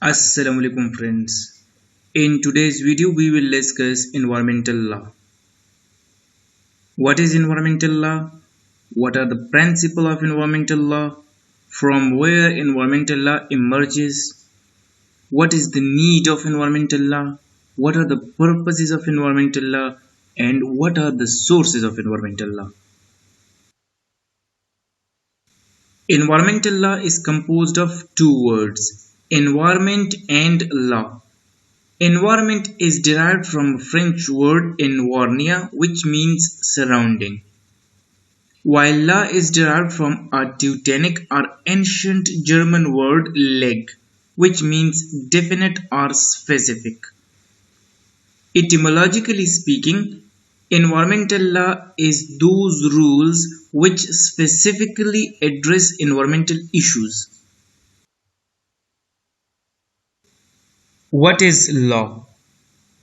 Assalamu alaikum friends. In today's video we will discuss environmental law. What is environmental law? What are the principles of environmental law? From where environmental law emerges? What is the need of environmental law? What are the purposes of environmental law? And what are the sources of environmental law? Environmental law is composed of two words, environment and law. Environment is derived from a French word environnement, which means surrounding, while law is derived from a Teutonic or ancient German word leg, which means definite or specific. Etymologically speaking, environmental law is those rules which specifically address environmental issues. What is law?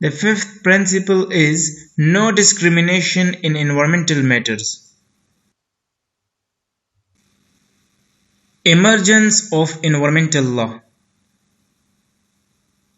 The fifth principle is no discrimination in environmental matters. Emergence of environmental law.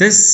10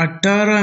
18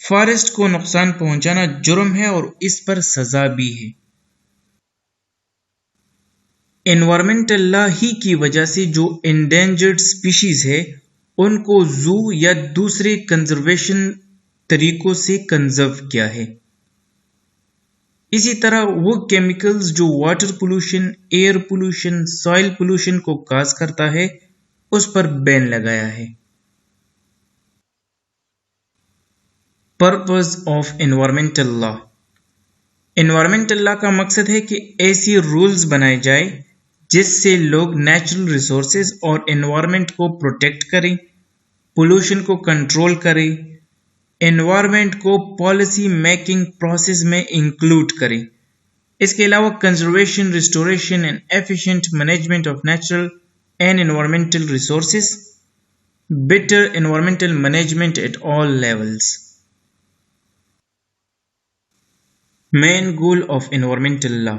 forest کو نقصان پہنچانا جرم ہے اور اس پر سزا بھی ہے۔ Environmental law ہی کی وجہ سے جو انڈینجرڈ سپیشیز ہے ان کو زو یا دوسرے کنزرویشن طریقوں سے کنزرو کیا ہے۔ اسی طرح وہ کیمیکلز جو water pollution, air pollution, soil pollution کو کاز کرتا ہے اس پر بین لگایا ہے۔ Purpose of environmental law. Environmental law کا مقصد ہے کہ ایسی رولز بنائے جائے جس سے لوگ نیچرل ریسورسز اور انوائرمنٹ کو پروٹیکٹ کریں، پولوشن کو کنٹرول کریں، انوائرمنٹ کو پالیسی میکنگ پروسیس میں انکلوڈ کریں۔ اس کے علاوہ conservation, restoration and efficient management of natural and environmental resources, better environmental management at all levels. Main goal of environmental law.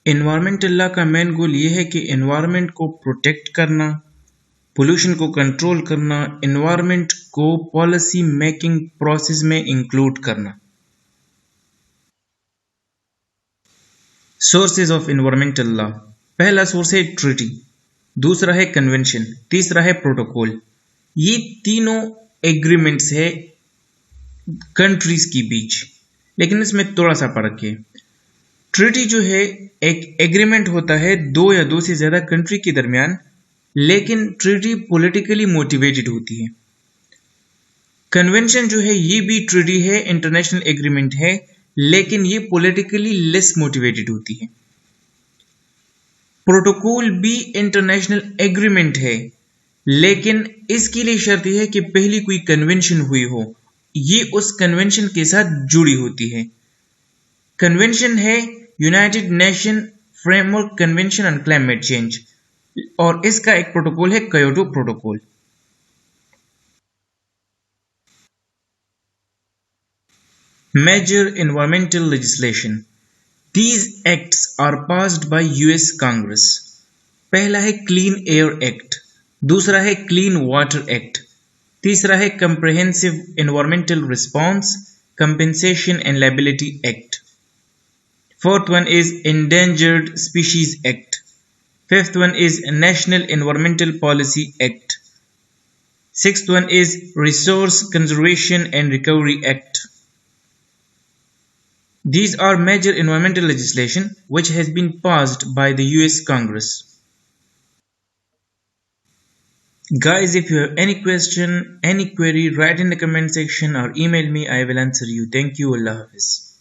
Environmental law کا مین گول یہ ہے کہ انوائرمنٹ کو پروٹیکٹ کرنا، پولوشن کو کنٹرول کرنا، انوائرمنٹ کو پالیسی میکنگ پروسیس میں انکلوڈ کرنا۔ سورسز آف انوائرمنٹل لا۔ پہلا سورس ہے ٹریٹی، دوسرا ہے کنونشن، تیسرا ہے پروٹوکول۔ یہ تینوں ایگریمنٹس ہے کنٹریز کی بیچ، لیکن اس میں تھوڑا سا فرق ہے۔ ٹریٹی جو ہے ایک ایگریمنٹ ہوتا ہے دو یا دو سے زیادہ کنٹری کے درمیان، لیکن ٹریٹی پولیٹیکلی موٹیویٹڈ ہوتی ہے۔ کنونشن جو ہے یہ بھی ٹریٹی ہے، انٹرنیشنل ایگریمنٹ ہے، لیکن یہ پولیٹیکلی لیس موٹیویٹڈ ہوتی ہے۔ پروٹوکول بھی انٹرنیشنل ایگریمنٹ ہے، لیکن اس کے لیے شرط یہ ہے کہ پہلی کوئی کنونشن ہوئی ہو، یہ اس کنونشن کے ساتھ جڑی ہوتی ہے۔ کنونشن ہے United Nation framework convention on climate change, اور اس کا ایک پروٹوکول ہے Kyoto protocol. Major environmental legislation. These acts are passed by US Congress. پہلا ہے کلین ایئر ایکٹ، دوسرا ہے کلین واٹر ایکٹ، تیسرا ہے comprehensive environmental response compensation and liability act, fourth one is endangered species act, fifth one is national environmental policy act, سکسth one is Resource Conservation and Recovery Act. These are major environmental legislation which has been passed by the US Congress. Guys, if you have any question, any query, write in the comment section or email me. I will answer you. Thank you. Allah Hafiz.